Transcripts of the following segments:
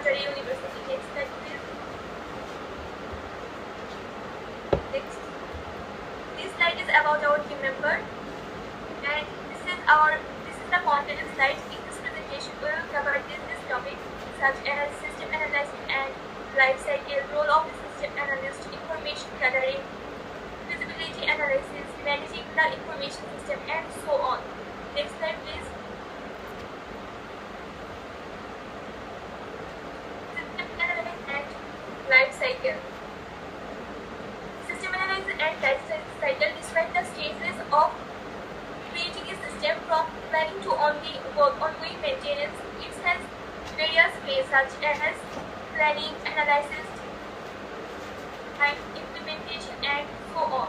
after a university. Next slide, please. Next. This slide is about our team member, and this is the content slide. In this presentation, we will cover this topic such as system analysis and life cycle, role of the system analyst, information gathering, feasibility analysis, managing the information system, and so on. Next slide, please. System analysis and life cycle. System analysis and life cycle describe the stages of creating a system from planning to ongoing maintenance. It has various phases such as planning, analysis, and implementation, and so on.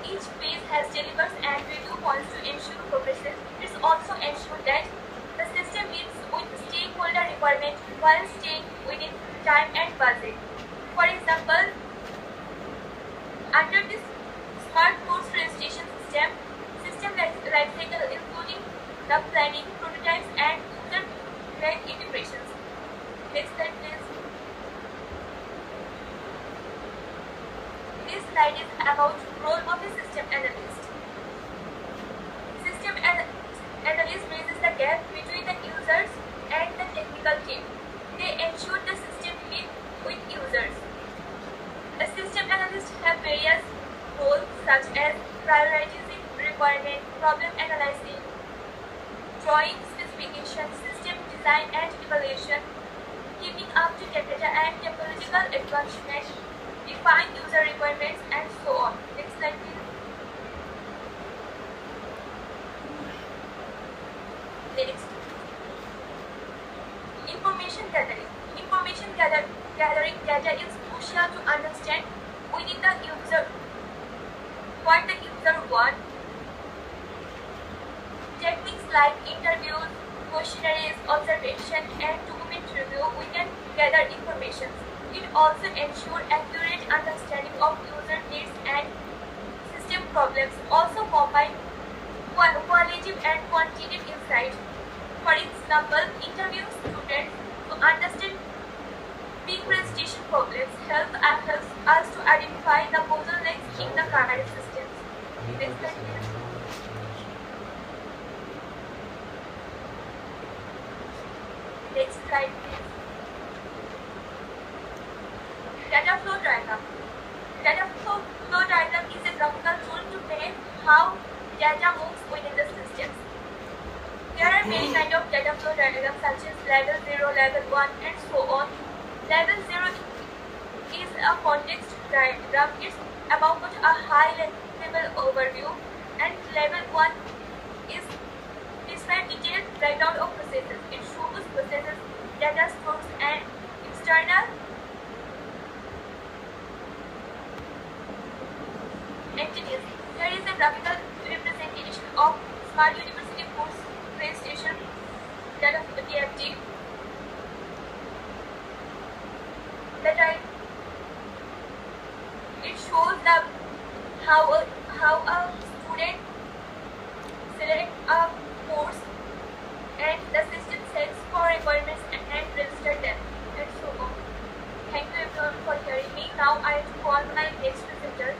Each phase has delivers and review points to ensure progress. It is also ensure that the system meets with stakeholder requirements while staying within time and budget. For example, under this smart course registration system lifecycle including the planning, prototypes, and user integrations. Next slide, please. This slide is about role of a system analyst. System analyst bridges the gap between the users and the technical team. They ensure the system meets with users. The system analysts have various roles such as prioritizing requirement, problem analyzing, drawing specification, system design and evaluation, keeping up to data and technological advancement, define user requirements, and so on. Next slide, please. Next. Information gathering. Information gathering data is crucial to understand within the user what the user wants. Techniques like interviews, questionnaires, observation, and document review, we can gather information. It also ensures accurate understanding of user needs and system problems. Also combine qualitative and quantitative insight. For example, interview students to understand big registration problems helps us to identify the bottlenecks in the current systems. Next slide, please. Next slide, please. Data flow diagram. Data flow diagram is a graphical tool to map how data moves within the systems. There are many kinds of data flow diagrams such as level 0, level 1, and so on. Level 0 is a context diagram. It's about a high-level overview, and level 1 is describe detailed breakdown of processes. It shows processes, data stores, and external entities. There is a graphical representation of Smart University Course Registration data TFT. It shows how a student select a course and the system sets for requirements and register them, and so on. Thank you everyone for hearing me. Now I call my next presenter.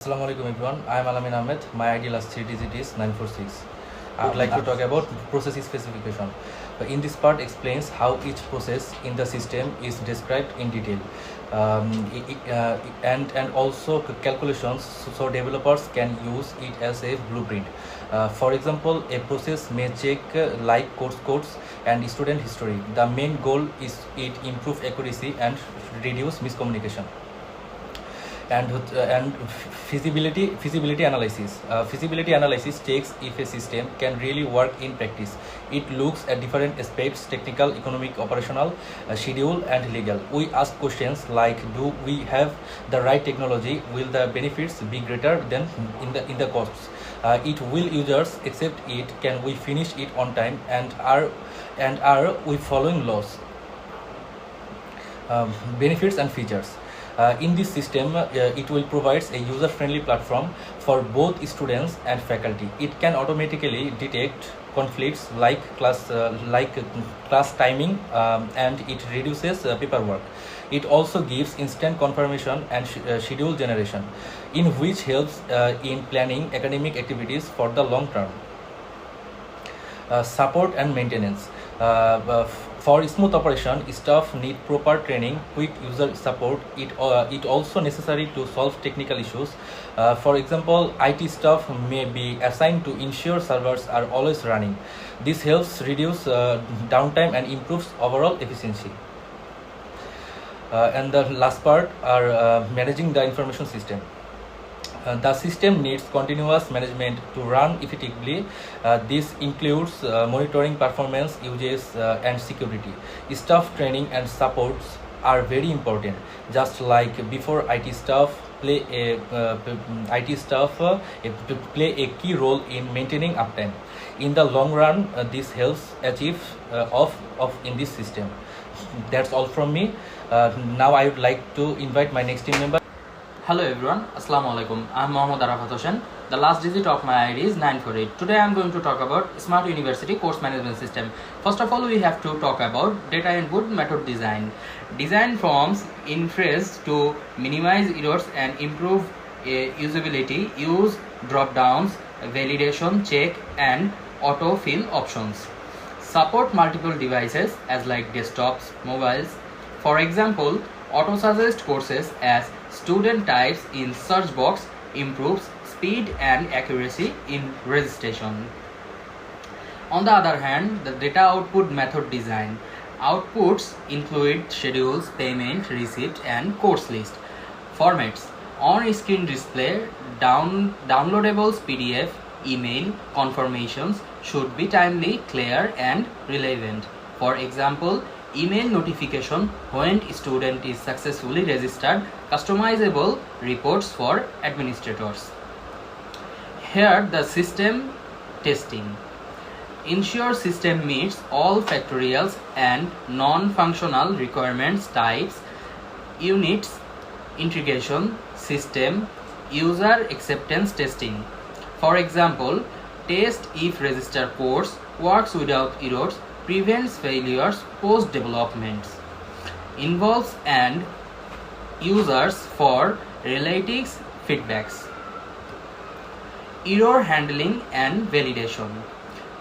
Assalamualaikum everyone. I am Alamin Ahmed. My ID last 3 digit is 946. I would like to talk about process specification. In this part explains how each process in the system is described in detail, and also calculations so developers can use it as a blueprint. For example, a process may check like course codes and student history. The main goal is it improve accuracy and reduce miscommunication. And feasibility analysis. Feasibility analysis checks if a system can really work in practice. It looks at different aspects: technical, economic, operational, schedule, and legal. We ask questions like: do we have the right technology? Will the benefits be greater than in the costs? Will users accept it? Can we finish it on time? And are we following laws? Benefits and features. In this system, it will provide a user-friendly platform for both students and faculty. It can automatically detect conflicts like class timing, and it reduces paperwork. It also gives instant confirmation and schedule generation, in which helps in planning academic activities for the long term. Support and maintenance. For smooth operation, staff need proper training, quick user support. It also necessary to solve technical issues. For example, IT staff may be assigned to ensure servers are always running. This helps reduce downtime and improves overall efficiency. And the last part are managing the information system. The system needs continuous management to run effectively. This includes monitoring performance, uses, and security. Staff training and supports are very important. Just like before, IT staff play a key role in maintaining uptime. In the long run, this helps achieve of in this system. That's all from me. Now I would like to invite my next team member. Hello everyone, Assalamu alaikum. I'm Mohammad Arafat Hossain. The last digit of my ID is 948. Today I'm going to talk about Smart University Course Management System. First of all, we have to talk about data input method design. Design forms interface to minimize errors and improve usability. Use drop downs, validation check, and autofill options. Support multiple devices as like desktops, mobiles. For example, auto-suggest courses as student types in search box improves speed and accuracy in registration. On the other hand, the data output method design. Outputs include schedules, payment, receipt, and course list. Formats: on-screen display, downloadables PDF, email, confirmations should be timely, clear, and relevant. For example, email notification when student is successfully registered, customizable reports for administrators. Here the system testing. Ensure system meets all factorials and non-functional requirements types, units, integration, system, user acceptance testing. For example, test if register course works without errors, prevents failures post developments. Involves and users for analytics feedbacks. Error handling and validation.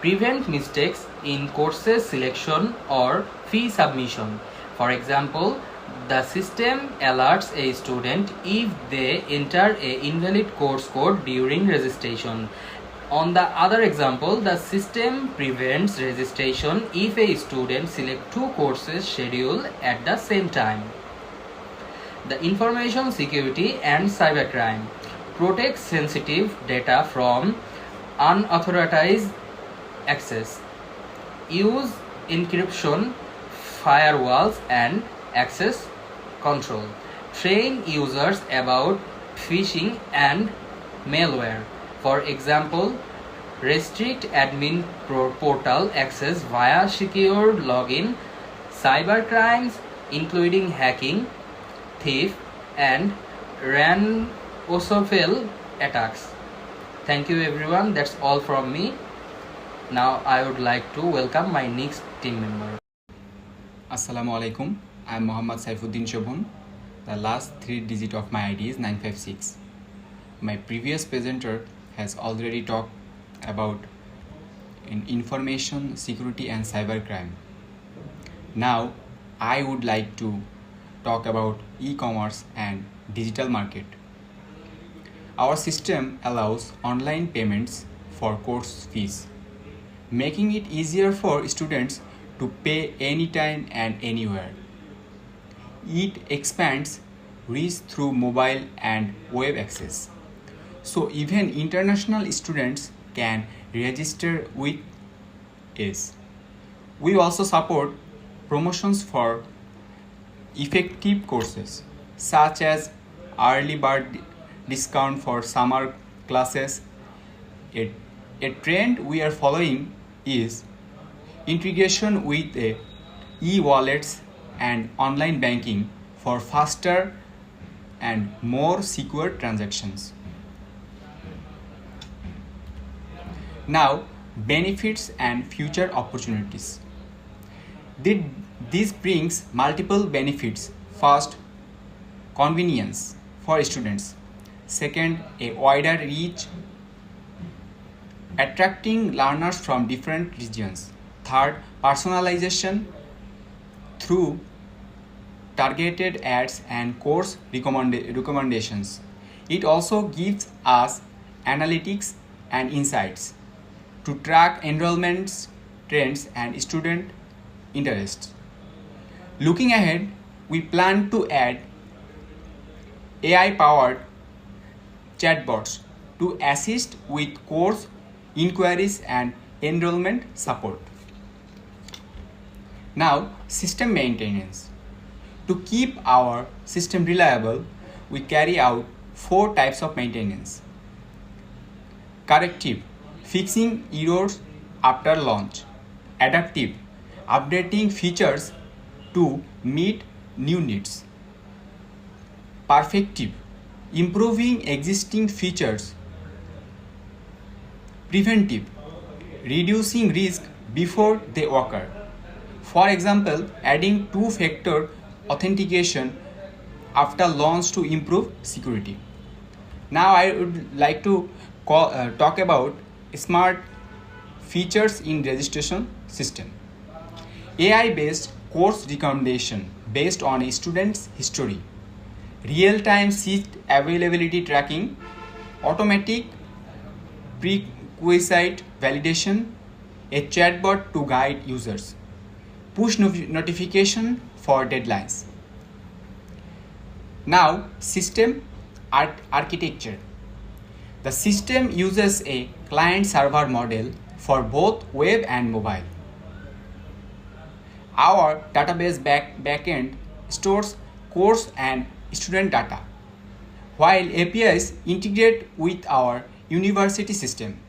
Prevent mistakes in courses selection or fee submission. For example, the system alerts a student if they enter a invalid course code during registration. On the other example, the system prevents registration if a student selects two courses scheduled at the same time. The information security and cybercrime. Protects sensitive data from unauthorized access. Use encryption, firewalls, and access control. Train users about phishing and malware. For example, restrict admin portal access via secure login. Cybercrimes including hacking, theft, and ransomware attacks. Thank you everyone. That's all from me. Now I would like to welcome my next team member. Assalamu alaikum. I'm Muhammad Saifuddin Shobhun. The last 3 digit of my ID is 956. My previous presenter has already talked about information security and cybercrime. Now I would like to talk about e-commerce and digital market. Our system allows online payments for course fees, making it easier for students to pay anytime and anywhere. It expands reach through mobile and web access, so even international students can register with us. We also support promotions for effective courses such as early bird discount for summer classes. A trend we are following is integration with e-wallets and online banking for faster and more secure transactions. Now, benefits and future opportunities. This brings multiple benefits. First, convenience for students. Second, a wider reach, attracting learners from different regions. Third, personalization through targeted ads and course recommendations. It also gives us analytics and insights to track enrollments, trends, and student interests. Looking ahead, we plan to add AI-powered chatbots to assist with course inquiries and enrollment support. Now, system maintenance. To keep our system reliable, we carry out 4 types of maintenance. Corrective, fixing errors after launch. Adaptive, updating features to meet new needs. Perfective, improving existing features. Preventive, reducing risk before they occur. For example, adding two-factor authentication after launch to improve security. Now I would like to talk about smart features in registration system. AI-based course recommendation based on a student's history. Real-time seat availability tracking. Automatic prerequisite validation. A chatbot to guide users. Push notification for deadlines. Now, system architecture. The system uses a client-server model for both web and mobile. Our database backend stores course and student data, while APIs integrate with our university system.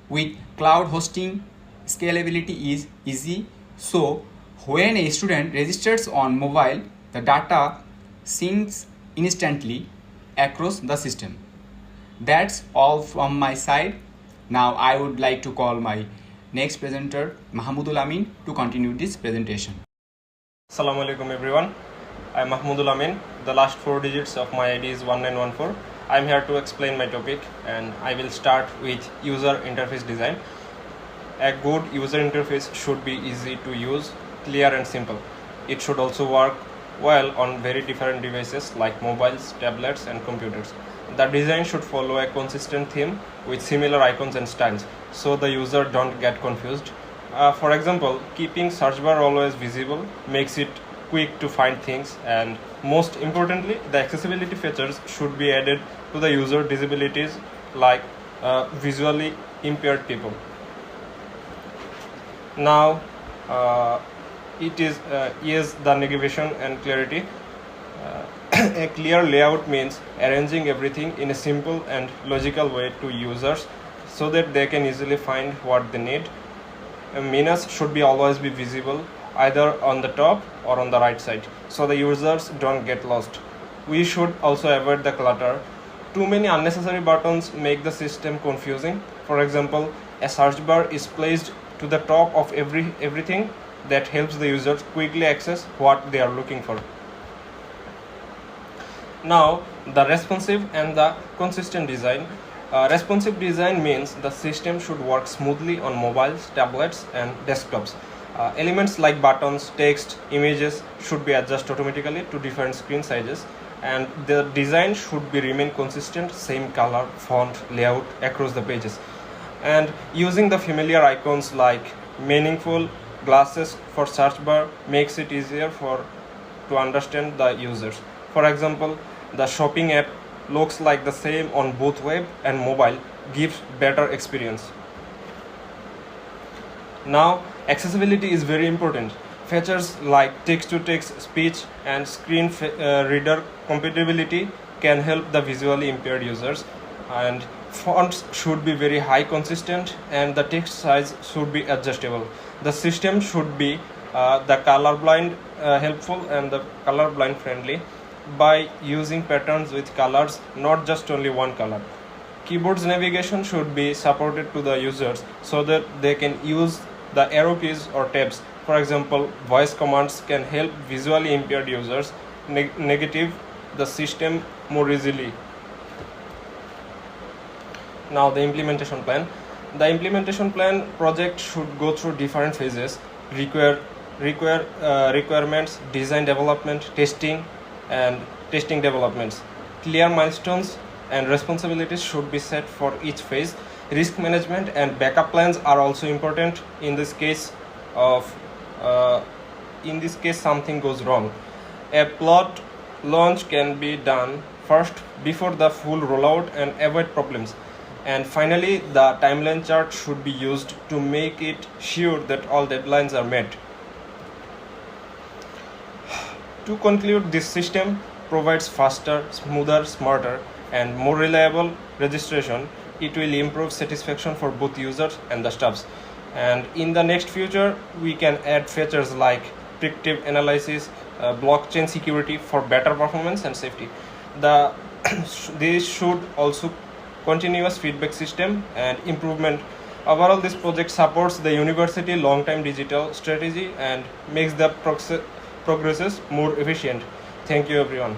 With cloud hosting, scalability is easy, so when a student registers on mobile, the data syncs instantly across the system. That's all from my side. Now I would like to call my next presenter, Mahmoudul Amin, to continue this presentation. Assalamu alaikum everyone. I'm Mahmoudul Amin. The last 4 digits of my ID is 1914. I'm here to explain my topic, and I will start with user interface design. A good user interface should be easy to use, clear and simple. It should also work well on very different devices like mobiles, tablets and computers. The design should follow a consistent theme with similar icons and styles, so the user don't get confused. For example, keeping search bar always visible makes it quick to find things, and most importantly, the accessibility features should be added to the user disabilities like visually impaired people. Now, it is the navigation and clarity. A clear layout means arranging everything in a simple and logical way to users so that they can easily find what they need. Menus should always be visible either on the top or on the right side, so the users don't get lost. We should also avoid the clutter. Too many unnecessary buttons make the system confusing. For example, a search bar is placed to the top of everything that helps the users quickly access what they are looking for. Now, the responsive and the consistent design. Responsive design means the system should work smoothly on mobiles, tablets and desktops. Elements like buttons, text, images should be adjusted automatically to different screen sizes, and the design should remain consistent, same color, font, layout across the pages. And using the familiar icons like meaningful glasses for search bar makes it easier to understand the users. For example, the shopping app looks like the same on both web and mobile, gives better experience. Now, accessibility is very important. Features like text-to-text speech and screen reader compatibility can help the visually impaired users, and fonts should be very high consistent, and the text size should be adjustable. The system should be the colorblind helpful and the colorblind friendly. by using patterns with colors, not just only one color. Keyboard's navigation should be supported to the users so that they can use the arrow keys or tabs. For example, voice commands can help visually impaired users negative the system more easily. Now the implementation plan. The implementation plan project should go through different phases, requirements, design development, testing, and testing developments. Clear milestones and responsibilities should be set for each phase. Risk management and backup plans are also important in this case something goes wrong. A plot launch can be done first before the full rollout and avoid problems. And finally, the timeline chart should be used to make it sure that all deadlines are met. To conclude, this system provides faster, smoother, smarter, and more reliable registration. It will improve satisfaction for both users and the staffs. And in the next future, we can add features like predictive analysis, blockchain security for better performance and safety. This should also continuous feedback system and improvement. Overall, this project supports the university long-term digital strategy and makes the progresses more efficient. Thank you, everyone.